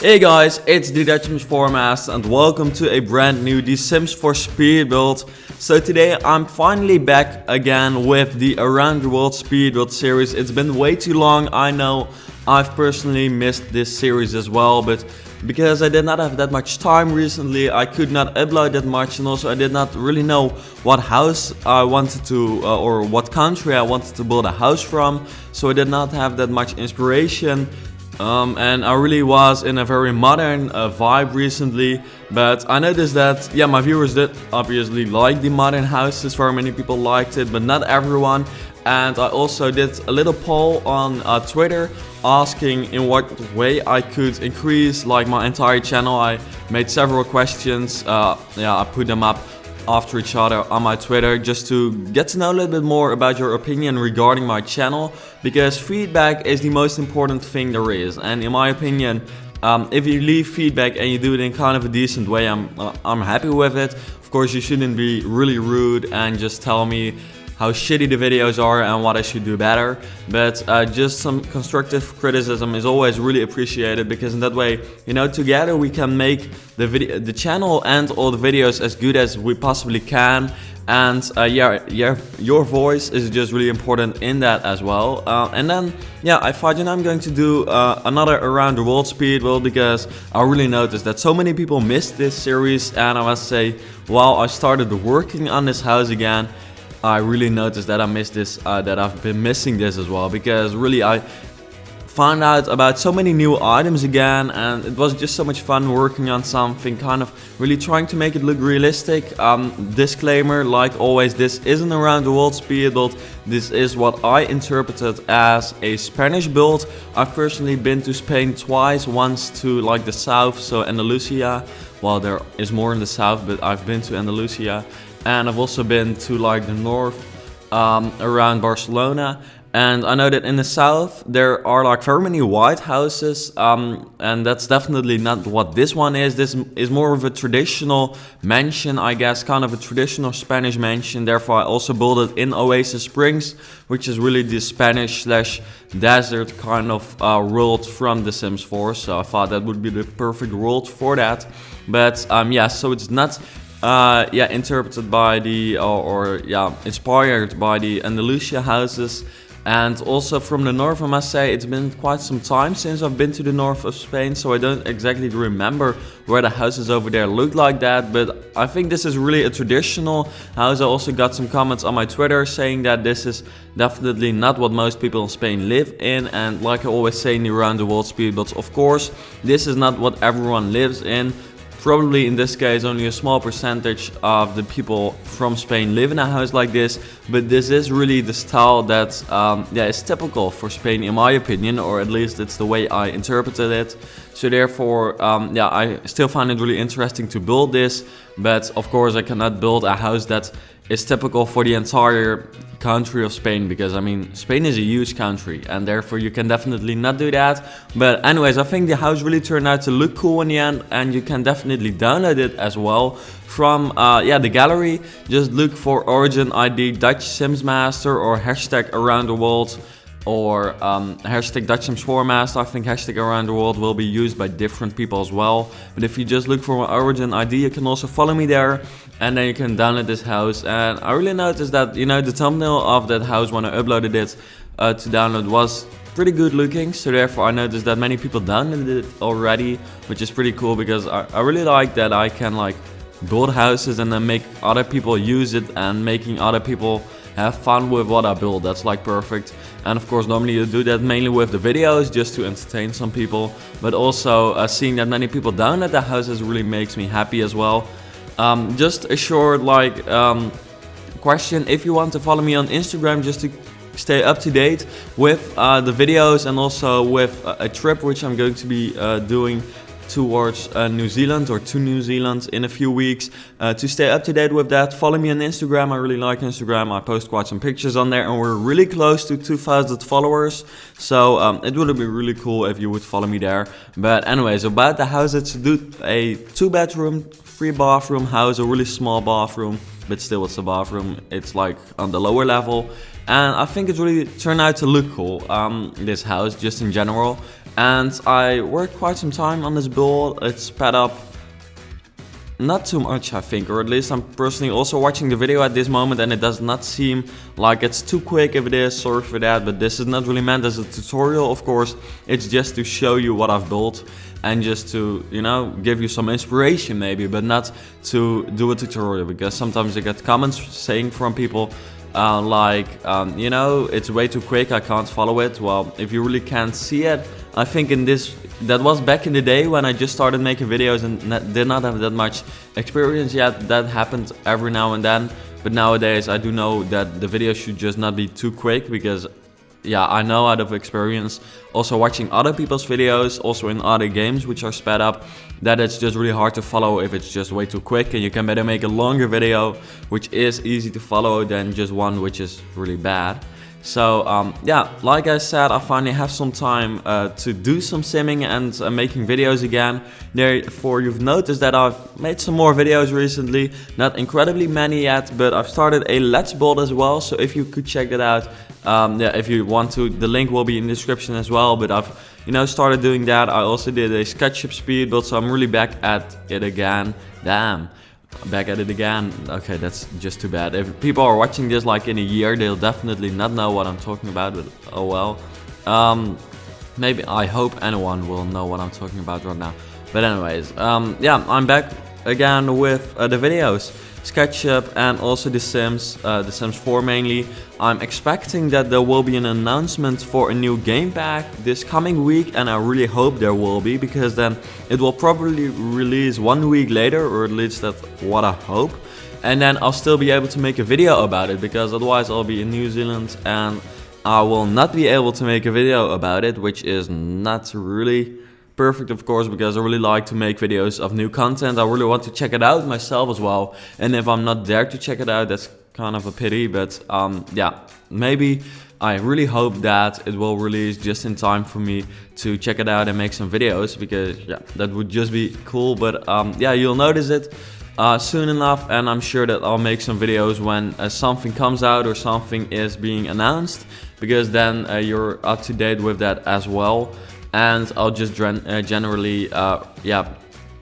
Hey guys, it's the Dutch Sims 4 Master and welcome to a brand new The Sims 4 speed build. So today I'm finally back again with the Around the World speed build series. It's been way too long, I know. I've personally missed this series as well, but because I did not have that much time recently, I could not upload that much, and also I did not really know what house I wanted to or what country I wanted to build a house from, so I did not have that much inspiration. And I really was in a very modern vibe recently, but I noticed that, yeah, my viewers did obviously like the modern houses, very many people liked it, but not everyone. And I also did a little poll on Twitter asking in what way I could increase like my entire channel. I made several questions, I put them up after each other on my Twitter just to get to know a little bit more about your opinion regarding my channel, because feedback is the most important thing there is. And in my opinion, if you leave feedback and you do it in kind of a decent way, I'm happy with it. Of course, you shouldn't be really rude and just tell me how shitty the videos are and what I should do better, but just some constructive criticism is always really appreciated, because in that way, you know, together we can make the channel and all the videos as good as we possibly can. And your voice is just really important in that as well. And then, yeah, I thought, you know, I'm going to do another Around the World speed build, because I really noticed that so many people missed this series, and I must say, while I started working on this house again, I really noticed that I missed this, that I've been missing this as well, because really I found out about so many new items again, and it was just so much fun working on something, kind of really trying to make it look realistic. Disclaimer, like always, this isn't Around the World speed build, this is what I interpreted as a Spanish build. I've personally been to Spain twice, once to like the south, so Andalusia. Well, there is more in the south, but I've been to Andalusia. And I've also been to like the north, around Barcelona. And I know that in the south there are like very many white houses, and that's definitely not what this one is. This is more of a traditional mansion, I guess, kind of a traditional Spanish mansion. Therefore I also built it in Oasis Springs, which is really the Spanish / desert kind of world from The Sims 4. So I thought that would be the perfect world for that. But yeah, so it's not interpreted by the inspired by the Andalusia houses. And also from the north, I must say, it's been quite some time since I've been to the north of Spain, so I don't exactly remember where the houses over there look like that, but I think this is really a traditional house. I also got some comments on my Twitter saying that this is definitely not what most people in Spain live in, and like I always say in the Around the World speed builds, of course, this is not what everyone lives in. Probably in this case only a small percentage of the people from Spain live in a house like this, but this is really the style that is typical for Spain in my opinion, or at least it's the way I interpreted it. So therefore, I still find it really interesting to build this, but of course I cannot build a house that is typical for the entire country of Spain, because I mean Spain is a huge country and therefore you can definitely not do that. But anyways, I think the house really turned out to look cool in the end, and you can definitely download it as well from the gallery. Just look for Origin ID Dutch Sims Master or hashtag Around the World, or hashtag Dutch Sims 4 Master. I think hashtag Around the World will be used by different people as well, but if you just look for my Origin ID, you can also follow me there, and then you can download this house. And I really noticed that, you know, the thumbnail of that house when I uploaded it to download was pretty good looking, so therefore I noticed that many people downloaded it already, which is pretty cool, because I really like that I can like build houses and then make other people use it, and making other people have fun with what I build. That's like perfect. And of course normally you do that mainly with the videos just to entertain some people, but also seeing that many people download the houses really makes me happy as well. Just a short question: if you want to follow me on Instagram just to stay up to date with the videos, and also with a trip which I'm going to be doing towards New Zealand, or to New Zealand in a few weeks, to stay up to date with that, follow me on Instagram. I really like Instagram. I post quite some pictures on there, and we're really close to 2,000 followers, so it would be really cool if you would follow me there. But anyways, about the house, it's a 2-bedroom, 3-bathroom house, a really small bathroom, but still it's a bathroom. It's like on the lower level, and I think it really turned out to look cool, this house just in general. And I worked quite some time on this build. It's sped up not too much, I think, or at least I'm personally also watching the video at this moment, and it does not seem like it's too quick. If it is, sorry for that, but this is not really meant as a tutorial, of course. It's just to show you what I've built and just to, you know, give you some inspiration maybe, but not to do a tutorial, because sometimes I get comments saying from people you know, it's way too quick, I can't follow it. Well, if you really can't see it, I think that was back in the day when I just started making videos and did not have that much experience yet. That happened every now and then, but nowadays I do know that the video should just not be too quick, because yeah, I know out of experience, also watching other people's videos, also in other games which are sped up, that it's just really hard to follow if it's just way too quick, and you can better make a longer video which is easy to follow than just one which is really bad. So yeah, like I said, I finally have some time to do some simming and making videos again. Therefore, you've noticed that I've made some more videos recently. Not incredibly many yet, but I've started a Let's Build as well. So if you could check that out, yeah, if you want to, the link will be in the description as well. But I've, you know, started doing that. I also did a SketchUp speed build, so I'm really back at it again. Damn. Back at it again. Okay, that's just too bad. If people are watching this like in a year, they'll definitely not know what I'm talking about, but oh well. Maybe, I hope anyone will know what I'm talking about right now. But anyways, yeah, I'm back again with the videos. SketchUp and also The Sims 4 mainly. I'm expecting that there will be an announcement for a new game pack this coming week, and I really hope there will be, because then it will probably release 1 week later, or at least that's what I hope. And then I'll still be able to make a video about it, because otherwise I'll be in New Zealand and I will not be able to make a video about it, which is not really perfect, of course, because I really like to make videos of new content. I really want to check it out myself as well, and if I'm not there to check it out, that's kind of a pity. But yeah, maybe I really hope that it will release just in time for me to check it out and make some videos, because yeah, that would just be cool. But yeah, you'll notice it soon enough, and I'm sure that I'll make some videos when something comes out or something is being announced, because then you're up to date with that as well. And I'll just generally yeah,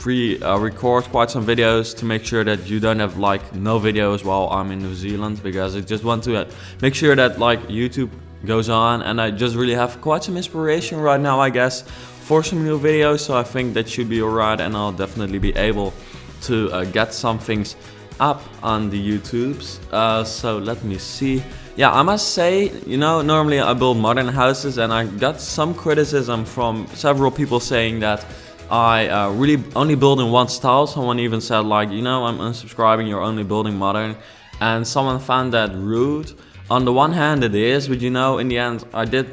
record quite some videos to make sure that you don't have like no videos while I'm in New Zealand, because I just want to make sure that like YouTube goes on, and I just really have quite some inspiration right now, I guess, for some new videos. So I think that should be alright, and I'll definitely be able to get some things up on the YouTubes. So let me see. Yeah, I must say, you know, normally I build modern houses, and I got some criticism from several people saying that I really only build in one style. Someone even said like, you know, I'm unsubscribing, you're only building modern. And someone found that rude. On the one hand it is, but you know, in the end I did,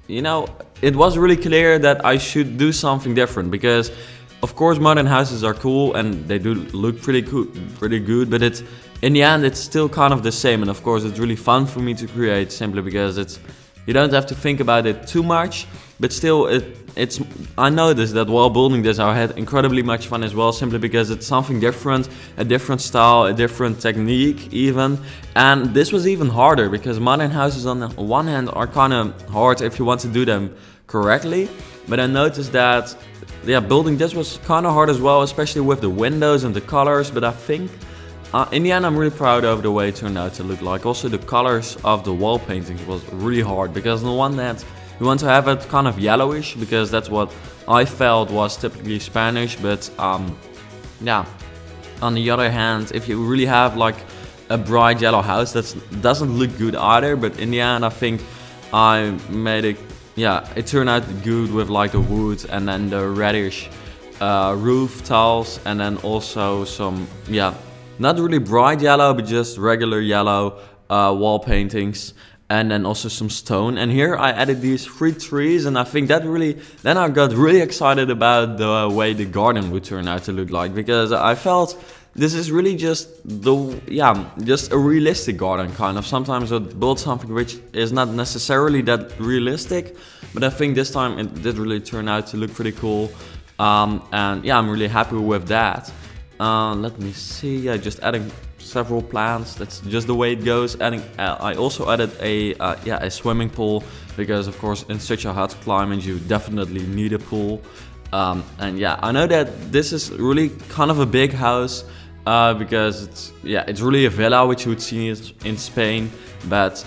you know, it was really clear that I should do something different, because of course modern houses are cool and they do look pretty good, but it's, in the end, it's still kind of the same. And of course it's really fun for me to create, simply because it's, you don't have to think about it too much, but still it's I noticed that while building this I had incredibly much fun as well, simply because it's something different, a different style, a different technique even. And this was even harder, because modern houses on the one hand are kind of hard if you want to do them correctly, but I noticed that yeah, building this was kind of hard as well, especially with the windows and the colors. But I think in the end I'm really proud of the way it turned out to look like. Also the colors of the wall paintings was really hard, because on the one hand you want to have it kind of yellowish, because that's what I felt was typically Spanish. But yeah, on the other hand, if you really have like a bright yellow house, that doesn't look good either. But in the end I think I made it, yeah, it turned out good with like the wood and then the reddish roof tiles, and then also some, yeah, not really bright yellow, but just regular yellow wall paintings, and then also some stone. And here I added these 3 trees, and I think that really, then I got really excited about the way the garden would turn out to look like, because I felt this is really just just a realistic garden kind of. Sometimes I build something which is not necessarily that realistic, but I think this time it did really turn out to look pretty cool. And yeah, I'm really happy with that. Let me see, just adding several plants. That's just the way it goes. And I also added a swimming pool, because of course in such a hot climate you definitely need a pool. And yeah, I know that this is really kind of a big house, because it's really a villa, which you would see in Spain. But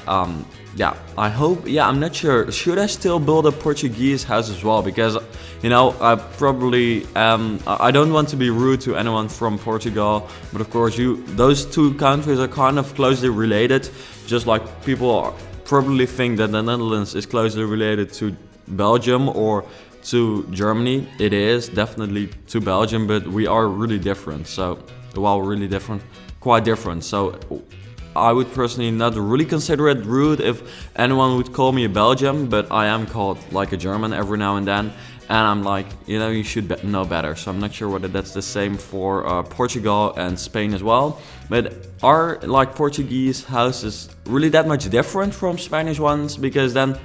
yeah, I hope, I'm not sure, should I still build a Portuguese house as well? Because I probably I don't want to be rude to anyone from Portugal, but of course those two countries are kind of closely related. Just like people probably think that the Netherlands is closely related to Belgium or to Germany. It is definitely to Belgium, but we are really different. So, well, really different, quite different. So I would personally not really consider it rude if anyone would call me a Belgian, but I am called like a German every now and then. And I'm like, you should know better. So I'm not sure whether that's the same for Portugal and Spain as well. But are like Portuguese houses really that much different from Spanish ones? Because then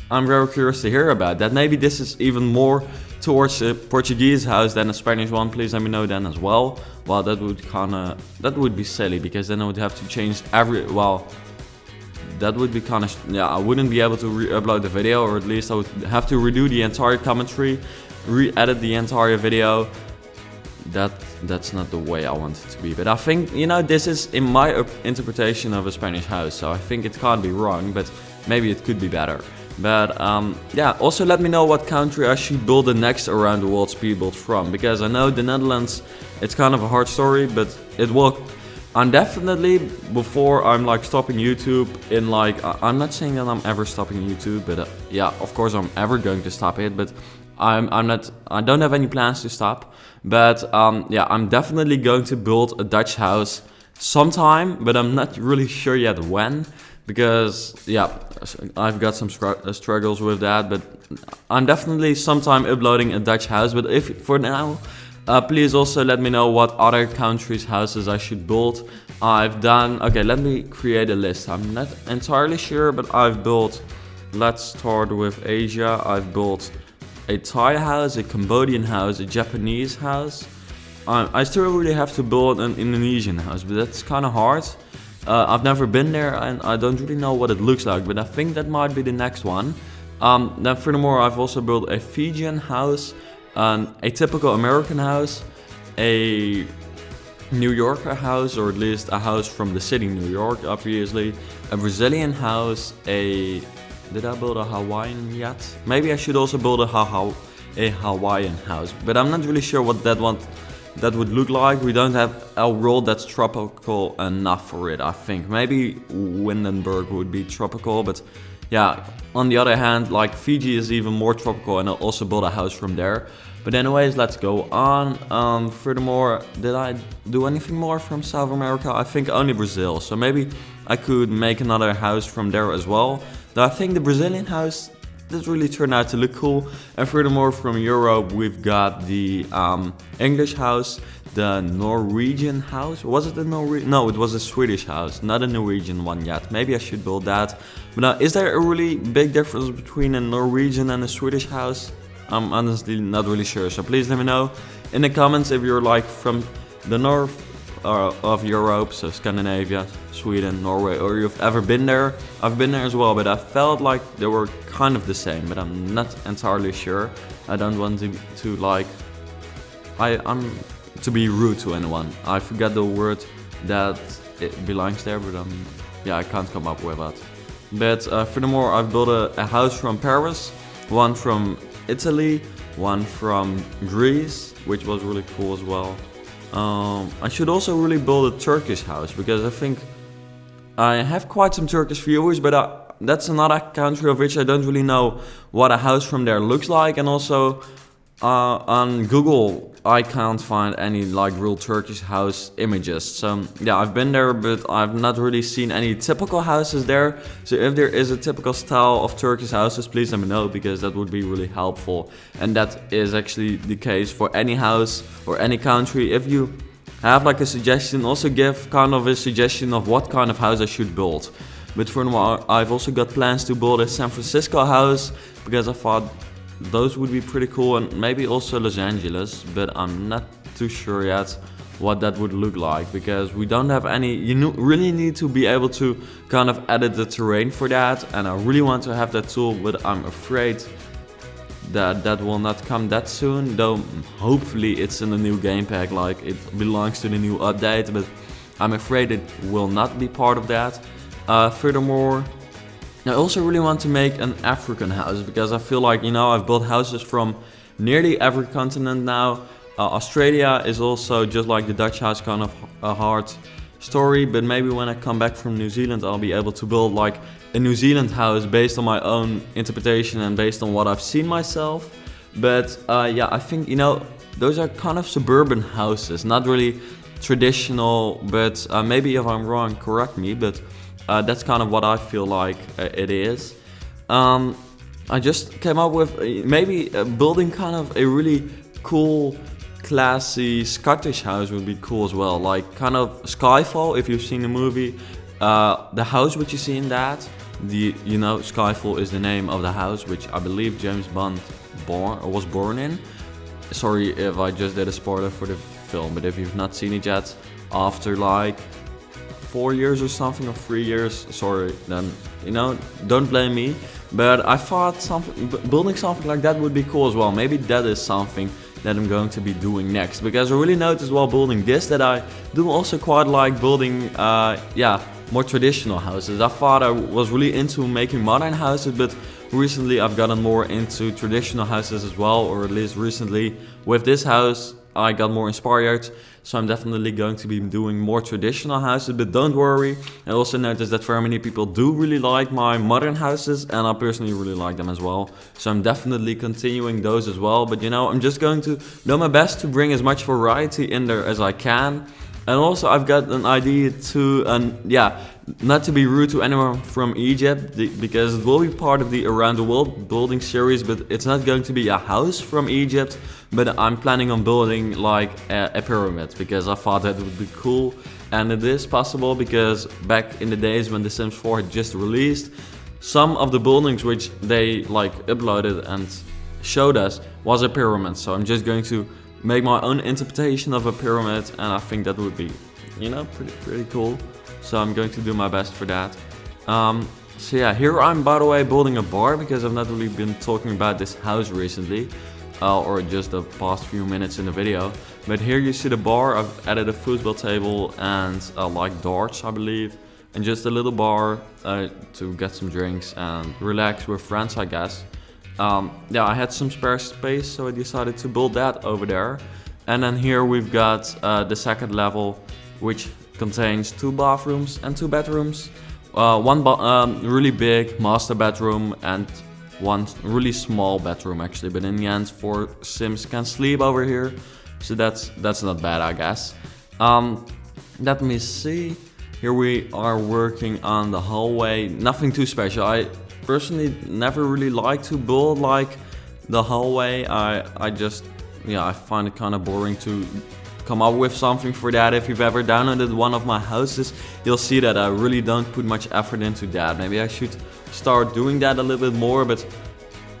I'm very curious to hear about that. Maybe this is even more towards a Portuguese house than a Spanish one. Please let me know then as well. Well, that would be silly, because then I would have to change that would be kind of, I wouldn't be able to re-upload the video, or at least I would have to redo the entire commentary, re-edit the entire video. That's not the way I want it to be. But I think, this is in my interpretation of a Spanish house, so I think it can't be wrong, but maybe it could be better. But also let me know what country I should build the next around the world speed build from, because I know the Netherlands, it's kind of a hard story, but it will. I'm definitely, before I'm like stopping YouTube in I'm not saying that I'm ever stopping YouTube, but of course I'm ever going to stop it, but I don't have any plans to stop. But I'm definitely going to build a Dutch house sometime, but I'm not really sure yet when, because I've got some struggles with that. But I'm definitely sometime uploading a Dutch house. But if for now, please also let me know what other countries' houses I should build. Let me create a list. I'm not entirely sure, but I've built, let's start with Asia. I've built a Thai house, a Cambodian house, a Japanese house. I still really have to build an Indonesian house, but that's kind of hard. I've never been there, and I don't really know what it looks like, but I think that might be the next one. Then furthermore, I've also built a Fijian house, a typical American house, a New Yorker house, or at least a house from the city New York, obviously, a Brazilian house, did I build a Hawaiian yet? Maybe I should also build a Hawaiian house, but I'm not really sure what that would look like. We don't have a world that's tropical enough for it, I think. Maybe Windenburg would be tropical, but on the other hand, like Fiji is even more tropical, and I'll also build a house from there. But anyways, let's go on. Furthermore, did I do anything more from South America? I think only Brazil, so maybe I could make another house from there as well. Though I think the Brazilian house does really turn out to look cool. And furthermore, from Europe, we've got the English house, the Norwegian house. Was it the Norwegian? No, it was a Swedish house, not a Norwegian one yet. Maybe I should build that. But is there a really big difference between a Norwegian and a Swedish house? I'm honestly not really sure. So please let me know in the comments if you're like from the north of Europe, so Scandinavia, Sweden, Norway, or you've ever been there. I've been there as well, but I felt like they were kind of the same, but I'm not entirely sure. I don't want to like, I'm to be rude to anyone. I forgot the word that it belongs there, but I can't come up with that. But furthermore, I've built a house from Paris, one from Italy, one from Greece, which was really cool as well. I should also really build a Turkish house, because I think I have quite some Turkish viewers, but that's another country of which I don't really know what a house from there looks like. And also on Google I can't find any like real Turkish house images. So I've been there, but I've not really seen any typical houses there. So if there is a typical style of Turkish houses, please let me know, because that would be really helpful. And that is actually the case for any house or any country. If you have like a suggestion, also give kind of a suggestion of what kind of house I should build. But for now, I've also got plans to build a San Francisco house, because I thought those would be pretty cool, and maybe also Los Angeles, but I'm not too sure yet. what that would look like, because we don't have any. Really need to be able to kind of edit the terrain for that, and I really want to have that tool, but I'm afraid that will not come that soon, though hopefully it's in the new game pack, like it belongs to the new update, but I'm afraid it will not be part of that. Furthermore, I also really want to make an African house, because I feel like, I've built houses from nearly every continent now. Australia is also, just like the Dutch house, kind of a hard story, but maybe when I come back from New Zealand I'll be able to build like a New Zealand house based on my own interpretation and based on what I've seen myself. But yeah, I think, those are kind of suburban houses, not really traditional, but maybe if I'm wrong, correct me, but that's kind of what I feel like it is. I just came up with maybe building kind of a really cool, classy Scottish house would be cool as well, like kind of Skyfall, if you've seen the movie. The house which you see in that, Skyfall is the name of the house which I believe James Bond was born in. Sorry if I just did a spoiler for the film, but if you've not seen it yet, after like 4 years or something, or 3 years, sorry, then don't blame me. But I thought building something like that would be cool as well. Maybe that is something that I'm going to be doing next, because I really noticed while building this that I do also quite like building more traditional houses. I thought I was really into making modern houses, but recently I've gotten more into traditional houses as well, or at least recently with this house I got more inspired, so I'm definitely going to be doing more traditional houses. But don't worry, I also noticed that very many people do really like my modern houses, and I personally really like them as well, so I'm definitely continuing those as well. But I'm just going to do my best to bring as much variety in there as I can. And also I've got an idea to, not to be rude to anyone from Egypt, because it will be part of the Around the World building series, but it's not going to be a house from Egypt, but I'm planning on building like a pyramid, because I thought that would be cool. And it is possible, because back in the days when The Sims 4 had just released, some of the buildings which they like uploaded and showed us was a pyramid. So I'm just going to make my own interpretation of a pyramid, and I think that would be, pretty cool. So I'm going to do my best for that. So yeah, here I'm, by the way, building a bar, because I've not really been talking about this house recently, or just the past few minutes in the video. But here you see the bar. I've added a football table and like darts, I believe, and just a little bar to get some drinks and relax with friends, I guess. I had some spare space, so I decided to build that over there. And then here we've got the second level, which contains 2 bathrooms and 2 bedrooms. One really big master bedroom and one really small bedroom actually, but in the end 4 Sims can sleep over here, so that's not bad, I guess. Let me see. Here we are working on the hallway. Nothing too special. I personally never really like to build like the hallway. I just I find it kind of boring to come up with something for that. If you've ever downloaded one of my houses, you'll see that I really don't put much effort into that. Maybe I should start doing that a little bit more, but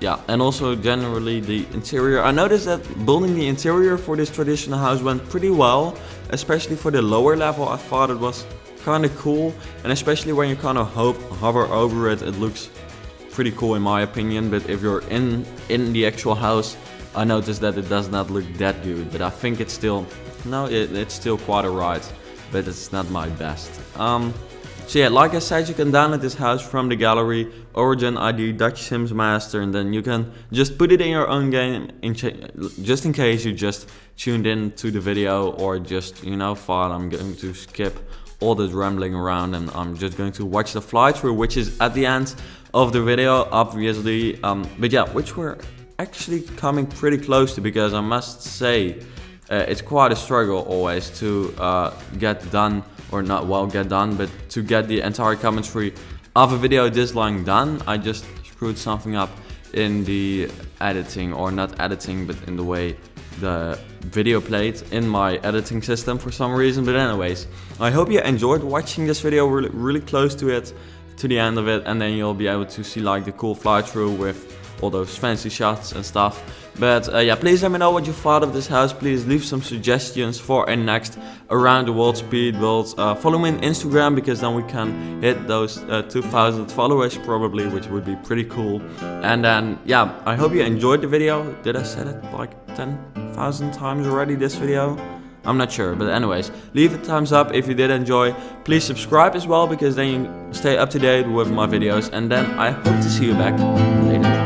yeah. And also generally the interior, I noticed that building the interior for this traditional house went pretty well, especially for the lower level. I thought it was kind of cool, and especially when you kind of hover over it, it looks pretty cool in my opinion. But if you're in the actual house, I noticed that it does not look that good, but I think it's still, it's still quite alright, but it's not my best. So yeah, like I said, you can download this house from the gallery, Origin ID Dutch Sims Master, and then you can just put it in your own game, just in case you just tuned in to the video, or just, thought I'm going to skip all this rambling around and I'm just going to watch the fly through, which is at the end of the video, obviously. But yeah, which we're actually coming pretty close to, because I must say it's quite a struggle always to get done, or not well get done, but to get the entire commentary of a video this long done. I just screwed something up in the editing, or not editing, but in the way the video played in my editing system for some reason. But anyways, I hope you enjoyed watching this video. We're really close to it, to the end of it, and then you'll be able to see like the cool fly through with all those fancy shots and stuff. But yeah, please let me know what you thought of this house. Please leave some suggestions for a next around the world speed build. Follow me on Instagram, because then we can hit those 2,000 followers probably, which would be pretty cool. And then yeah, I hope you enjoyed the video. Did I say it like 10,000 times already, this video? I'm not sure, but anyways, leave a thumbs up if you did enjoy. Please subscribe as well, because then you stay up to date with my videos. And then I hope to see you back later.